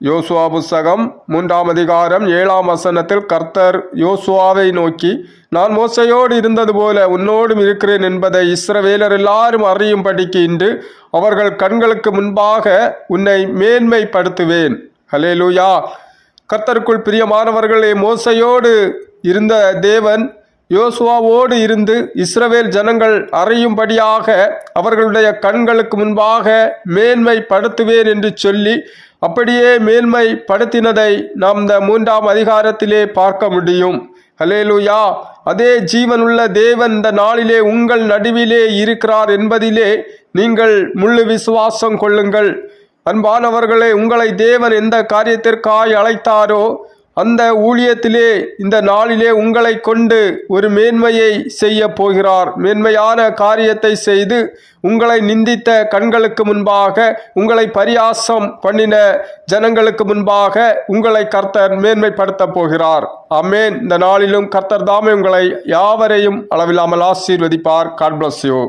யோசுவா புஸ்தகம் 3ஆம் அதிகாரம் 7ஆம் வசனத்தில் கர்த்தர் யோசுவாவை நோக்கி, நான் மோசையோடு இருந்தது போல உன்னோடும் இருக்கிறேன் என்பதை இஸ்ரவேலர் எல்லாரும் அறியும்படிக்கு இன்று அவர்கள் கண்களுக்கு முன்பாக உன்னை மேன்மைப்படுத்துவேன். ஹல்லேலூயா. கர்த்தருக்குள் பிரியமானவர்களே, மோசையோடு இருந்த தேவன் யோசுவாவோடு இருந்து இஸ்ரவேல் ஜனங்கள் அறியும்படியாக அவர்களுடைய கண்களுக்கு முன்பாக மேன்மைப்படுத்துவேன் என்று சொல்லி அப்படியே மேன்மைப்படுத்தினதை நாம் இந்த 3ஆம் அதிகாரத்திலே பார்க்க முடியும். ஹல்லேலூயா. அதே ஜீவனுள்ள தேவன் இந்த நாளிலே உங்கள் நடுவிலே இருக்கிறார் என்பதிலே நீங்கள் முழு விசுவாசம் கொள்ளுங்கள். அன்பானவர்களே, உங்களை தேவன் எந்த காரியத்திற்காய் அழைத்தாரோ அந்த ஊழியத்திலே இந்த நாளிலே உங்களை கொண்டு ஒரு மேன்மையை செய்ய போகிறார். மேன்மையான காரியத்தை செய்து உங்களை நிந்தித்த கண்களுக்கு முன்பாக, உங்களை பரியாசம் பண்ணின ஜனங்களுக்கு முன்பாக உங்களை கர்த்தர் மேன்மைப்படுத்த போகிறார். ஆமென். இந்த நாளிலும் கர்த்தர் தாமே உங்களை யாவரையும் அளவில்லாமல் ஆசீர்வதிப்பார். God bless you.